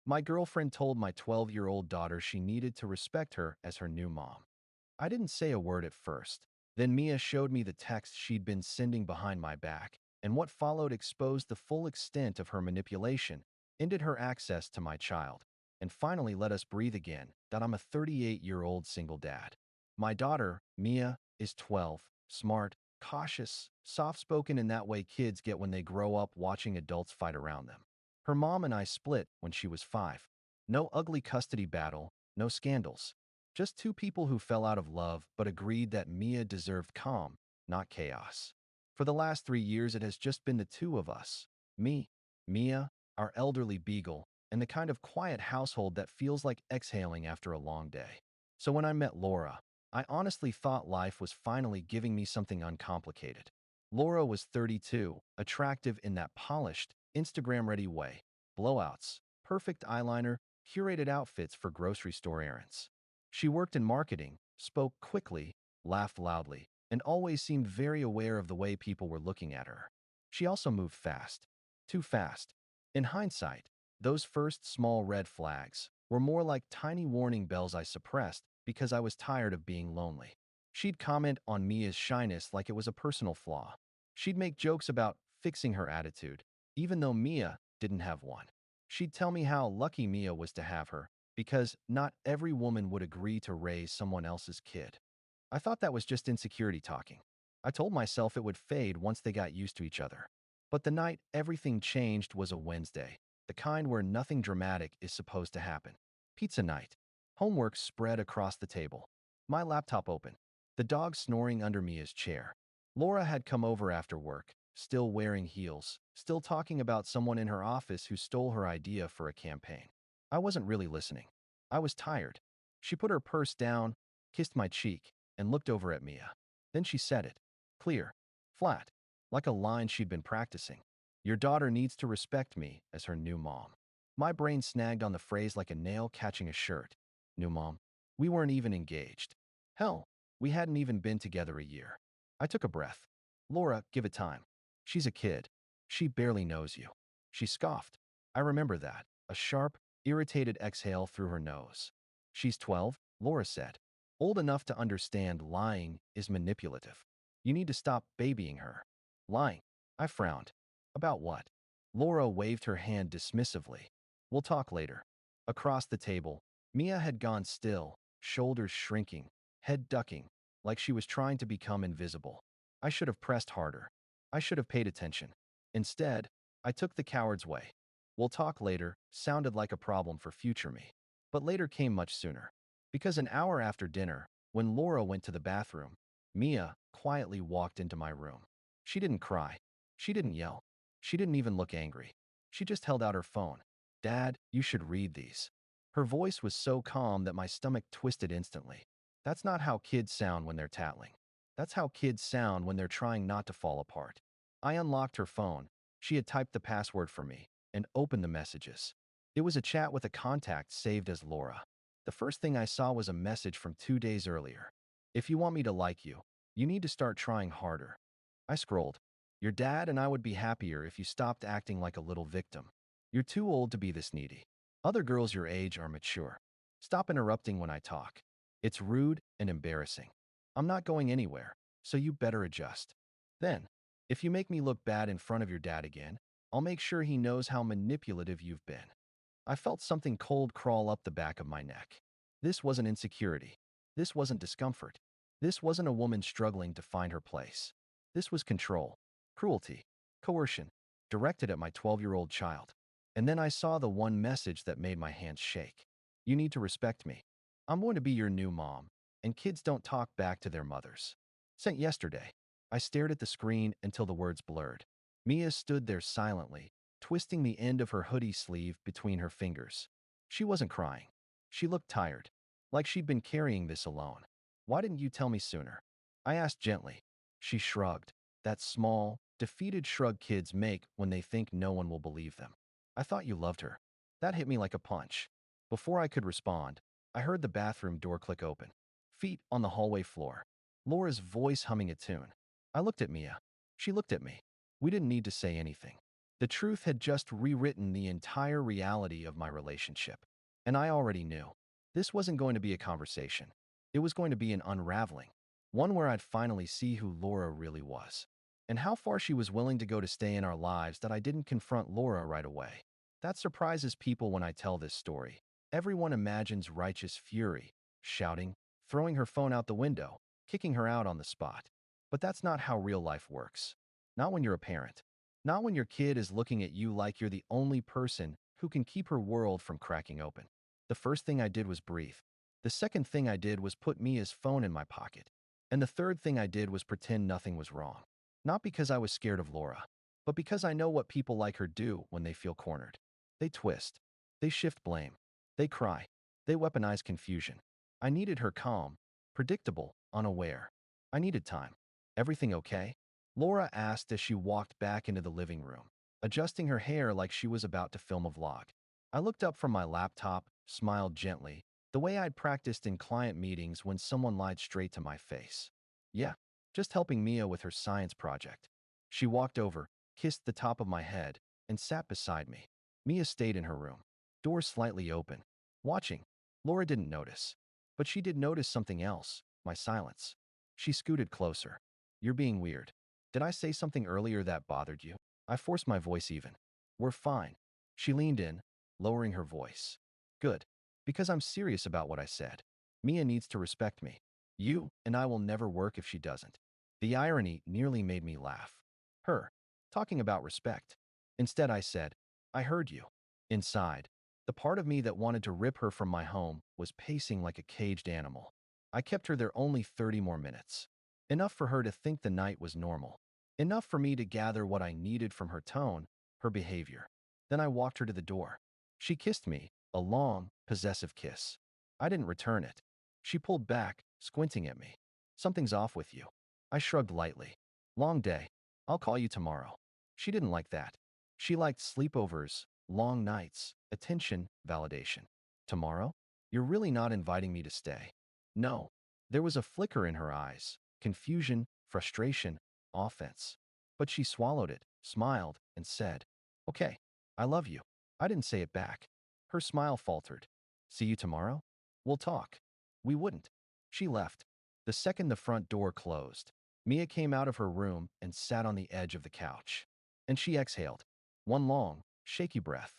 My girlfriend told my 12-year-old daughter she needed to respect her as her new mom. I didn't say a word at first. Then Mia showed me the text she'd been sending behind my back, and what followed exposed the full extent of her manipulation, ended her access to my child, and finally let us breathe again that I'm a 38-year-old single dad. My daughter, Mia, is 12, smart, cautious, soft-spoken in that way kids get when they grow up watching adults fight around them. Her mom and I split when she was 5. No ugly custody battle, no scandals. Just two people who fell out of love but agreed that Mia deserved calm, not chaos. For the last 3 years, it has just been the two of us. Me, Mia, our elderly beagle, and the kind of quiet household that feels like exhaling after a long day. So when I met Laura, I honestly thought life was finally giving me something uncomplicated. Laura was 32, attractive in that polished, Instagram-ready way. Blowouts, perfect eyeliner, curated outfits for grocery store errands. She worked in marketing, spoke quickly, laughed loudly, and always seemed very aware of the way people were looking at her. She also moved fast. Too fast. In hindsight, those first small red flags were more like tiny warning bells I suppressed because I was tired of being lonely. She'd comment on Mia's shyness like it was a personal flaw. She'd make jokes about fixing her attitude, even though Mia didn't have one. She'd tell me how lucky Mia was to have her, because not every woman would agree to raise someone else's kid. I thought that was just insecurity talking. I told myself it would fade once they got used to each other. But the night everything changed was a Wednesday, the kind where nothing dramatic is supposed to happen. Pizza night. Homework spread across the table. My laptop open. The dog snoring under Mia's chair. Laura had come over after work, still wearing heels, still talking about someone in her office who stole her idea for a campaign. I wasn't really listening. I was tired. She put her purse down, kissed my cheek, and looked over at Mia. Then she said it. Clear. Flat. Like a line she'd been practicing. Your daughter needs to respect me as her new mom. My brain snagged on the phrase like a nail catching a shirt. New mom. We weren't even engaged. Hell, we hadn't even been together a year. I took a breath. Laura, give it time. She's a kid. She barely knows you. She scoffed. I remember that. A sharp, irritated exhale through her nose. She's 12, Laura said. Old enough to understand lying is manipulative. You need to stop babying her. Lying. I frowned. About what? Laura waved her hand dismissively. We'll talk later. Across the table, Mia had gone still, shoulders shrinking, head ducking, like she was trying to become invisible. I should have pressed harder. I should have paid attention. Instead, I took the coward's way. We'll talk later sounded like a problem for future me. But later came much sooner. Because an hour after dinner, when Laura went to the bathroom, Mia quietly walked into my room. She didn't cry. She didn't yell. She didn't even look angry. She just held out her phone. Dad, you should read these. Her voice was so calm that my stomach twisted instantly. That's not how kids sound when they're tattling. That's how kids sound when they're trying not to fall apart. I unlocked her phone. She had typed the password for me and opened the messages. It was a chat with a contact saved as Laura. The first thing I saw was a message from 2 days earlier. If you want me to like you, you need to start trying harder. I scrolled. Your dad and I would be happier if you stopped acting like a little victim. You're too old to be this needy. Other girls your age are mature. Stop interrupting when I talk. It's rude and embarrassing. I'm not going anywhere, so you better adjust. Then, if you make me look bad in front of your dad again, I'll make sure he knows how manipulative you've been. I felt something cold crawl up the back of my neck. This wasn't insecurity. This wasn't discomfort. This wasn't a woman struggling to find her place. This was control, cruelty, coercion, directed at my 12-year-old child. And then I saw the one message that made my hands shake. You need to respect me. I'm going to be your new mom, and kids don't talk back to their mothers. Sent yesterday. I stared at the screen until the words blurred. Mia stood there silently, twisting the end of her hoodie sleeve between her fingers. She wasn't crying. She looked tired, like she'd been carrying this alone. Why didn't you tell me sooner? I asked gently. She shrugged, that small, defeated shrug kids make when they think no one will believe them. I thought you loved her. That hit me like a punch. Before I could respond, I heard the bathroom door click open. Feet on the hallway floor. Laura's voice humming a tune. I looked at Mia. She looked at me. We didn't need to say anything. The truth had just rewritten the entire reality of my relationship. And I already knew. This wasn't going to be a conversation. It was going to be an unraveling. One where I'd finally see who Laura really was. And how far she was willing to go to stay in our lives that I didn't confront Laura right away. That surprises people when I tell this story. Everyone imagines righteous fury, shouting, throwing her phone out the window, kicking her out on the spot. But that's not how real life works. Not when you're a parent. Not when your kid is looking at you like you're the only person who can keep her world from cracking open. The first thing I did was breathe. The second thing I did was put Mia's phone in my pocket. And the third thing I did was pretend nothing was wrong. Not because I was scared of Laura, but because I know what people like her do when they feel cornered. They twist. They shift blame. They cry. They weaponize confusion. I needed her calm, predictable, unaware. I needed time. Everything okay? Laura asked as she walked back into the living room, adjusting her hair like she was about to film a vlog. I looked up from my laptop, smiled gently, the way I'd practiced in client meetings when someone lied straight to my face. Yeah, just helping Mia with her science project. She walked over, kissed the top of my head, and sat beside me. Mia stayed in her room, door slightly open, watching. Laura didn't notice. But she did notice something else, my silence. She scooted closer. You're being weird. Did I say something earlier that bothered you? I forced my voice even. We're fine. She leaned in, lowering her voice. Good. Because I'm serious about what I said. Mia needs to respect me. You and I will never work if she doesn't. The irony nearly made me laugh. Her. Talking about respect. Instead I said, I heard you. Inside, the part of me that wanted to rip her from my home was pacing like a caged animal. I kept her there only 30 more minutes. Enough for her to think the night was normal. Enough for me to gather what I needed from her tone, her behavior. Then I walked her to the door. She kissed me, a long, possessive kiss. I didn't return it. She pulled back, squinting at me. Something's off with you. I shrugged lightly. Long day. I'll call you tomorrow. She didn't like that. She liked sleepovers, long nights, attention, validation. Tomorrow? You're really not inviting me to stay. No. There was a flicker in her eyes, confusion, frustration, offense. But she swallowed it, smiled, and said, Okay, I love you. I didn't say it back. Her smile faltered. See you tomorrow? We'll talk. We wouldn't. She left. The second the front door closed, Mia came out of her room and sat on the edge of the couch. And she exhaled. One long, shaky breath.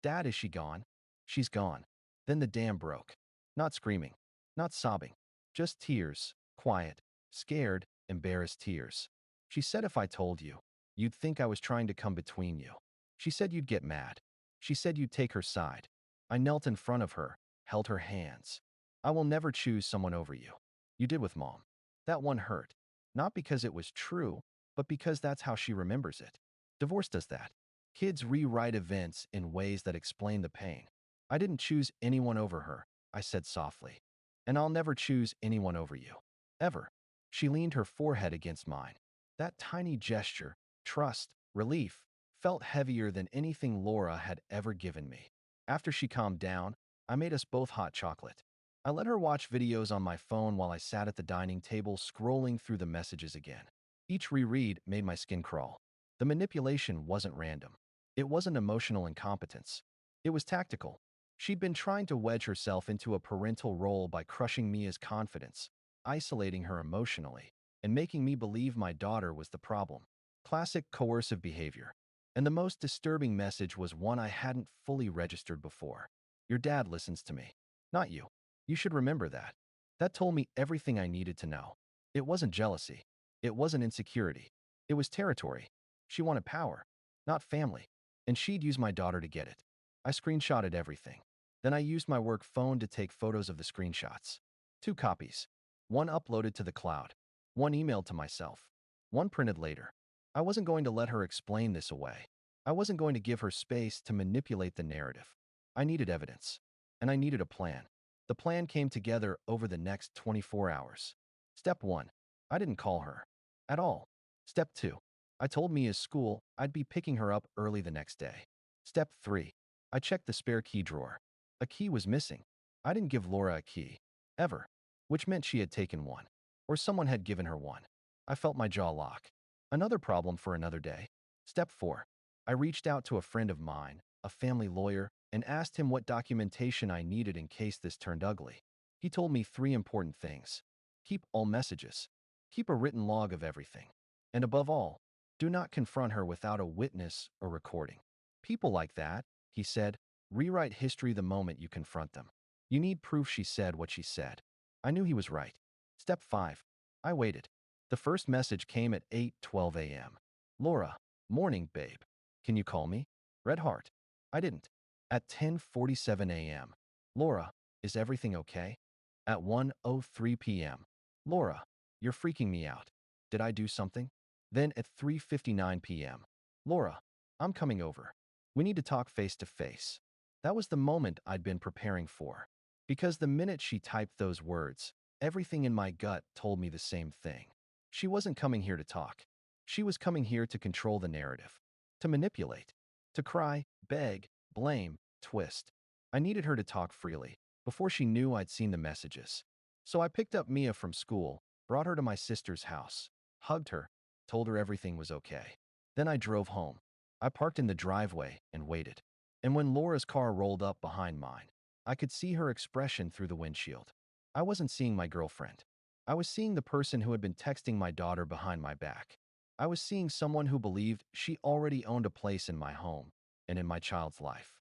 Dad, is she gone? She's gone. Then the dam broke. Not screaming. Not sobbing. Just tears. Quiet. Scared, embarrassed tears. She said if I told you, you'd think I was trying to come between you. She said you'd get mad. She said you'd take her side. I knelt in front of her, held her hands. I will never choose someone over you. You did with Mom. That one hurt. Not because it was true, but because that's how she remembers it. Divorce does that. Kids rewrite events in ways that explain the pain. I didn't choose anyone over her, I said softly. And I'll never choose anyone over you. Ever. She leaned her forehead against mine. That tiny gesture, trust, relief, felt heavier than anything Laura had ever given me. After she calmed down, I made us both hot chocolate. I let her watch videos on my phone while I sat at the dining table scrolling through the messages again. Each reread made my skin crawl. The manipulation wasn't random. It wasn't emotional incompetence. It was tactical. She'd been trying to wedge herself into a parental role by crushing Mia's confidence, isolating her emotionally, and making me believe my daughter was the problem. Classic coercive behavior. And the most disturbing message was one I hadn't fully registered before. Your dad listens to me. Not you. You should remember that. That told me everything I needed to know. It wasn't jealousy. It wasn't insecurity. It was territory. She wanted power, not family. And she'd use my daughter to get it. I screenshotted everything. Then I used my work phone to take photos of the screenshots. 2 copies. One uploaded to the cloud. One emailed to myself. One printed later. I wasn't going to let her explain this away. I wasn't going to give her space to manipulate the narrative. I needed evidence. And I needed a plan. The plan came together over the next 24 hours. Step 1. I didn't call her. At all. Step 2. I told Mia's school I'd be picking her up early the next day. Step 3. I checked the spare key drawer. A key was missing. I didn't give Laura a key. Ever. Which meant she had taken one. Or someone had given her one. I felt my jaw lock. Another problem for another day. Step 4. I reached out to a friend of mine, a family lawyer, and asked him what documentation I needed in case this turned ugly. He told me three important things. Keep all messages. Keep a written log of everything. And above all, do not confront her without a witness or recording. People like that, he said, rewrite history the moment you confront them. You need proof she said what she said. I knew he was right. Step 5. I waited. The first message came at 8:12 a.m. Laura, morning, babe. Can you call me? Red heart. I didn't. At 10:47 a.m. Laura, is everything okay? At 1:03 p.m. Laura, you're freaking me out. Did I do something? Then at 3:59 p.m. Laura, I'm coming over. We need to talk face to face. That was the moment I'd been preparing for. Because the minute she typed those words, everything in my gut told me the same thing. She wasn't coming here to talk. She was coming here to control the narrative, to manipulate, to cry, beg, blame, twist. I needed her to talk freely, before she knew I'd seen the messages. So I picked up Mia from school, brought her to my sister's house, hugged her, told her everything was okay. Then I drove home. I parked in the driveway and waited. And when Laura's car rolled up behind mine, I could see her expression through the windshield. I wasn't seeing my girlfriend. I was seeing the person who had been texting my daughter behind my back. I was seeing someone who believed she already owned a place in my home and in my child's life.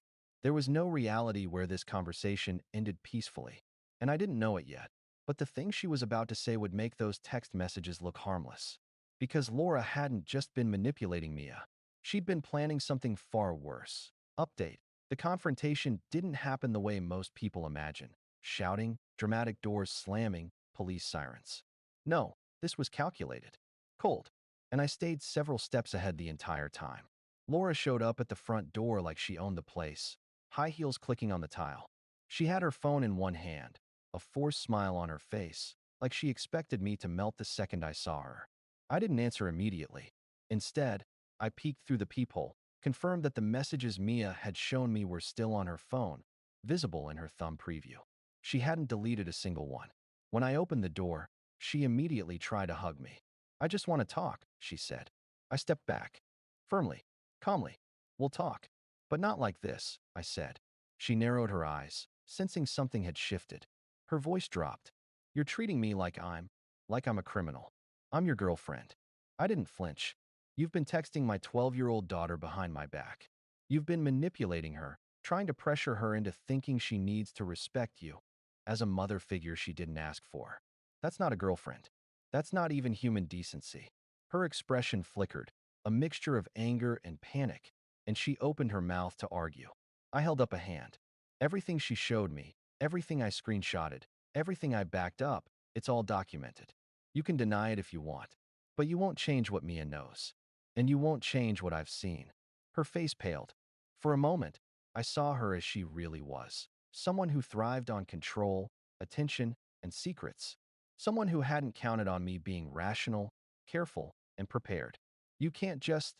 There was no reality where this conversation ended peacefully, and I didn't know it yet. But the thing she was about to say would make those text messages look harmless. Because Laura hadn't just been manipulating Mia. She'd been planning something far worse. Update. The confrontation didn't happen the way most people imagine. Shouting, dramatic doors slamming, police sirens. No, this was calculated. Cold. And I stayed several steps ahead the entire time. Laura showed up at the front door like she owned the place, high heels clicking on the tile. She had her phone in one hand, a forced smile on her face, like she expected me to melt the second I saw her. I didn't answer immediately. Instead, I peeked through the peephole, confirmed that the messages Mia had shown me were still on her phone, visible in her thumb preview. She hadn't deleted a single one. When I opened the door, she immediately tried to hug me. I just want to talk, she said. I stepped back. Firmly, calmly. We'll talk. But not like this, I said. She narrowed her eyes, sensing something had shifted. Her voice dropped. You're treating me like I'm a criminal. I'm your girlfriend. I didn't flinch. You've been texting my 12-year-old daughter behind my back. You've been manipulating her, trying to pressure her into thinking she needs to respect you as a mother figure she didn't ask for. That's not a girlfriend. That's not even human decency. Her expression flickered, a mixture of anger and panic, and she opened her mouth to argue. I held up a hand. Everything she showed me, everything I screenshotted, everything I backed up, it's all documented. You can deny it if you want, but you won't change what Mia knows. And you won't change what I've seen. Her face paled. For a moment, I saw her as she really was. Someone who thrived on control, attention, and secrets. Someone who hadn't counted on me being rational, careful, and prepared. You can't just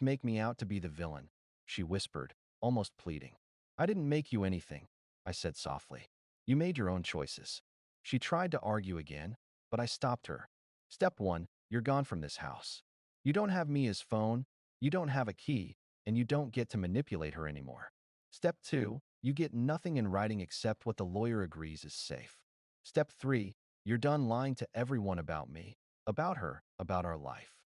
make me out to be the villain, she whispered, almost pleading. I didn't make you anything, I said softly. You made your own choices. She tried to argue again, but I stopped her. Step 1, you're gone from this house. You don't have Mia's phone, you don't have a key, and you don't get to manipulate her anymore. Step 2, you get nothing in writing except what the lawyer agrees is safe. Step 3, you're done lying to everyone about me, about her, about our life.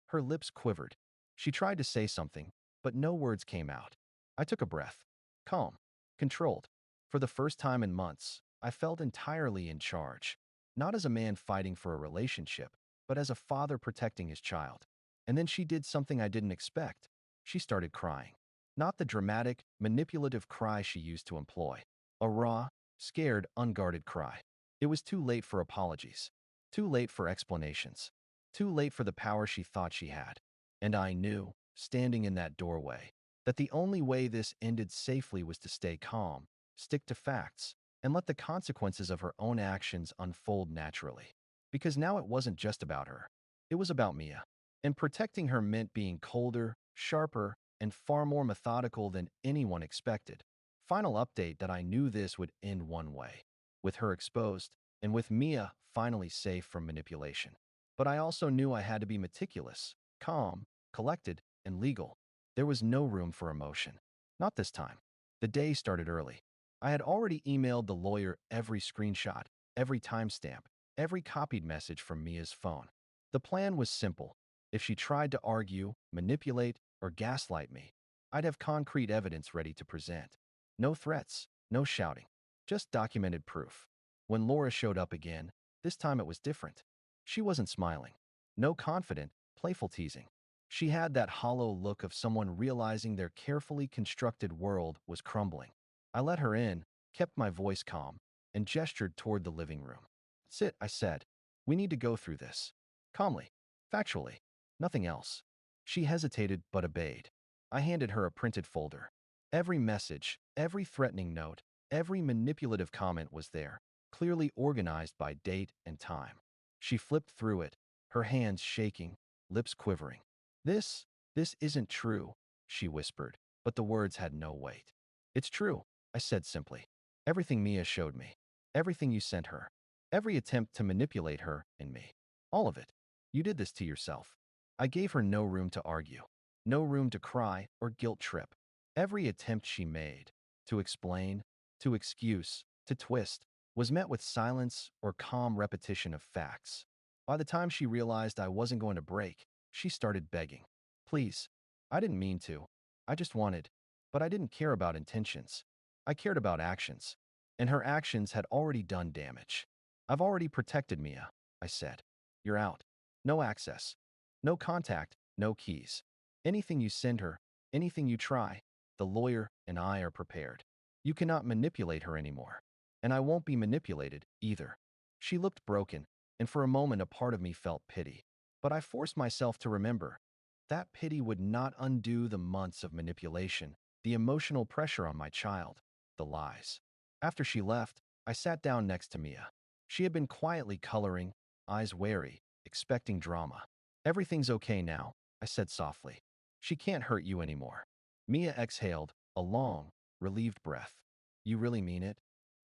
Her lips quivered. She tried to say something, but no words came out. I took a breath. Calm. Controlled. For the first time in months, I felt entirely in charge. Not as a man fighting for a relationship, but as a father protecting his child. And then she did something I didn't expect. She started crying. Not the dramatic, manipulative cry she used to employ. A raw, scared, unguarded cry. It was too late for apologies. Too late for explanations. Too late for the power she thought she had. And I knew, standing in that doorway, that the only way this ended safely was to stay calm, stick to facts, and let the consequences of her own actions unfold naturally. Because now it wasn't just about her. It was about Mia. And protecting her meant being colder, sharper, and far more methodical than anyone expected. Final update that I knew this would end one way, with her exposed, and with Mia finally safe from manipulation. But I also knew I had to be meticulous, calm, collected, and legal. There was no room for emotion. Not this time. The day started early. I had already emailed the lawyer every screenshot, every timestamp, every copied message from Mia's phone. The plan was simple. If she tried to argue, manipulate, or gaslight me, I'd have concrete evidence ready to present. No threats, no shouting, just documented proof. When Laura showed up again, this time it was different. She wasn't smiling. No confident, playful teasing. She had that hollow look of someone realizing their carefully constructed world was crumbling. I let her in, kept my voice calm, and gestured toward the living room. "Sit," I said. "We need to go through this." Calmly, factually, nothing else. She hesitated but obeyed. I handed her a printed folder. Every message, every threatening note, every manipulative comment was there, clearly organized by date and time. She flipped through it, her hands shaking, lips quivering. This, this isn't true," she whispered, but the words had no weight. "It's true," I said simply. "Everything Mia showed me, everything you sent her, every attempt to manipulate her and me. All of it. You did this to yourself." I gave her no room to argue, no room to cry or guilt trip. Every attempt she made, to explain, to excuse, to twist, was met with silence or calm repetition of facts. By the time she realized I wasn't going to break, she started begging. "Please, I didn't mean to. I just wanted." But I didn't care about intentions. I cared about actions. And her actions had already done damage. "I've already protected Mia," I said. "You're out. No access. No contact, no keys. Anything you send her, anything you try, the lawyer and I are prepared. You cannot manipulate her anymore. And I won't be manipulated either." She looked broken, and for a moment a part of me felt pity. But I forced myself to remember that pity would not undo the months of manipulation, the emotional pressure on my child, the lies. After she left, I sat down next to Mia. She had been quietly coloring, eyes wary, expecting drama. "Everything's okay now," I said softly. "She can't hurt you anymore." Mia exhaled, a long, relieved breath. "You really mean it?"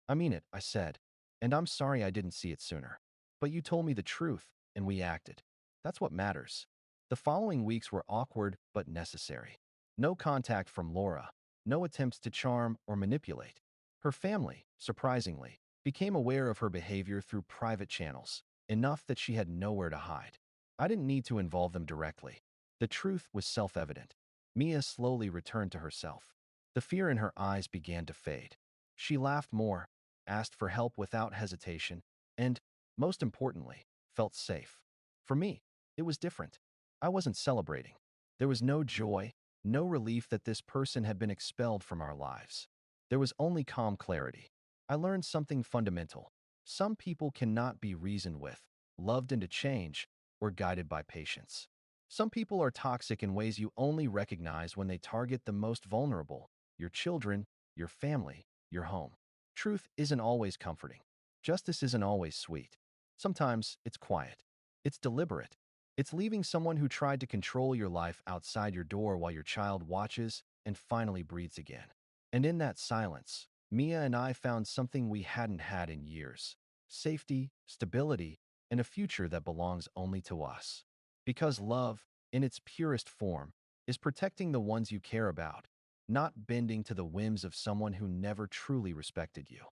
"I mean it," I said. "And I'm sorry I didn't see it sooner. But you told me the truth, and we acted. That's what matters." The following weeks were awkward but necessary. No contact from Laura, no attempts to charm or manipulate. Her family, surprisingly, became aware of her behavior through private channels, enough that she had nowhere to hide. I didn't need to involve them directly. The truth was self-evident. Mia slowly returned to herself. The fear in her eyes began to fade. She laughed more, asked for help without hesitation, and, most importantly, felt safe. For me, it was different. I wasn't celebrating. There was no joy, no relief that this person had been expelled from our lives. There was only calm clarity. I learned something fundamental. Some people cannot be reasoned with, loved into change, or guided by patience. Some people are toxic in ways you only recognize when they target the most vulnerable: your children, your family, your home. Truth isn't always comforting. Justice isn't always sweet. Sometimes it's quiet. It's deliberate. It's leaving someone who tried to control your life outside your door while your child watches and finally breathes again. And in that silence, Mia and I found something we hadn't had in years: safety, stability, and a future that belongs only to us. Because love, in its purest form, is protecting the ones you care about, not bending to the whims of someone who never truly respected you.